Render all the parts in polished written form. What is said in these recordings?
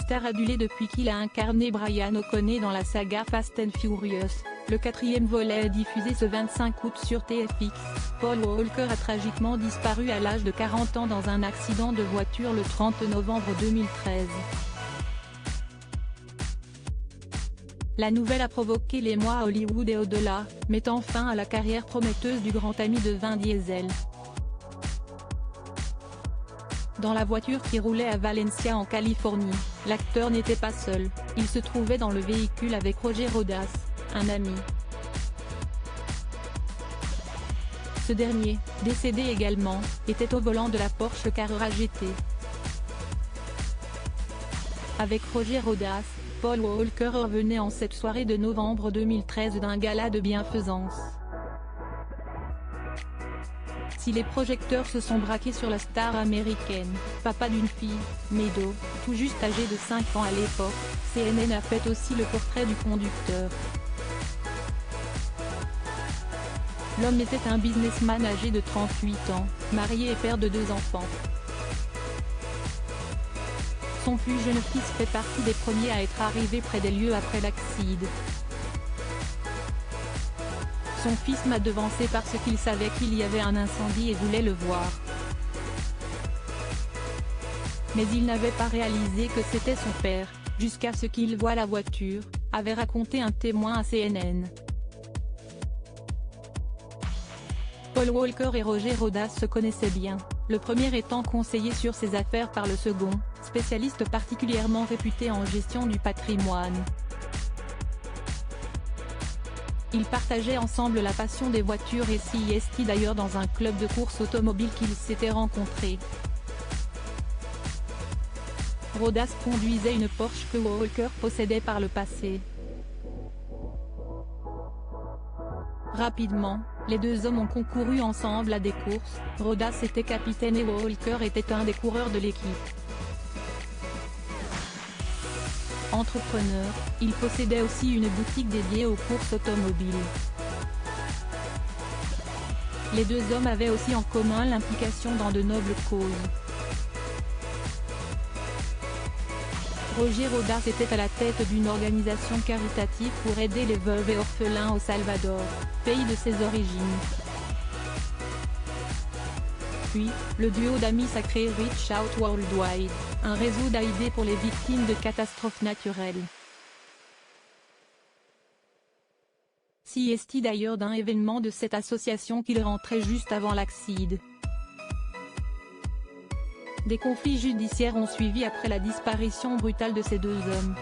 star adulé depuis qu'il a incarné Brian O'Connor dans la saga Fast and Furious. Le 4e volet est diffusé ce 25 août sur TFX. Paul Walker a tragiquement disparu à l'âge de 40 ans dans un accident de voiture le 30 novembre 2013. La nouvelle a provoqué l'émoi à Hollywood et au-delà, mettant fin à la carrière prometteuse du grand ami de Vin Diesel. Dans la voiture qui roulait à Valencia en Californie, l'acteur n'était pas seul, il se trouvait dans le véhicule avec Roger Rodas, un ami. Ce dernier, décédé également, était au volant de la Porsche Carrera GT. Avec Roger Rodas, Paul Walker revenait en cette soirée de novembre 2013 d'un gala de bienfaisance. Si les projecteurs se sont braqués sur la star américaine, papa d'une fille, Meadow, tout juste âgé de 5 ans à l'époque, CNN a fait aussi le portrait du conducteur. L'homme était un businessman âgé de 38 ans, marié et père de 2 enfants. Son plus jeune fils fait partie des premiers à être arrivé près des lieux après l'accident. Son fils m'a devancé parce qu'il savait qu'il y avait un incendie et voulait le voir. Mais il n'avait pas réalisé que c'était son père, jusqu'à ce qu'il voie la voiture, avait raconté un témoin à CNN. Paul Walker et Roger Rodas se connaissaient bien, le premier étant conseiller sur ses affaires par le second, spécialiste particulièrement réputé en gestion du patrimoine. Ils partageaient ensemble la passion des voitures et s'y esti d'ailleurs dans un club de course automobile qu'ils s'étaient rencontrés. Rodas conduisait une Porsche que Walker possédait par le passé. Rapidement, les deux hommes ont concouru ensemble à des courses, Rodas était capitaine et Walker était un des coureurs de l'équipe. Entrepreneur, il possédait aussi une boutique dédiée aux courses automobiles. Les deux hommes avaient aussi en commun l'implication dans de nobles causes. Roger Rodas était à la tête d'une organisation caritative pour aider les veuves et orphelins au Salvador, pays de ses origines. Puis, le duo d'amis a créé Reach Out Worldwide, un réseau d'aide pour les victimes de catastrophes naturelles. S'y esti d'ailleurs d'un événement de cette association qu'il rentrait juste avant l'accident. Des conflits judiciaires ont suivi après la disparition brutale de ces deux hommes.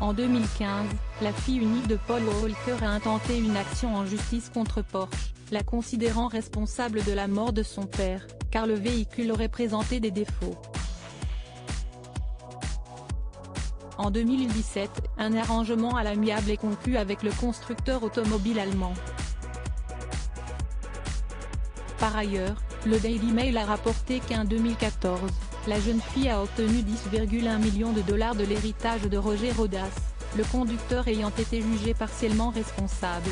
En 2015, la fille unique de Paul Walker a intenté une action en justice contre Porsche, la considérant responsable de la mort de son père, car le véhicule aurait présenté des défauts. En 2017, un arrangement à l'amiable est conclu avec le constructeur automobile allemand. Par ailleurs, le Daily Mail a rapporté qu'en 2014, la jeune fille a obtenu 10,1 millions de dollars de l'héritage de Roger Rodas, le conducteur ayant été jugé partiellement responsable.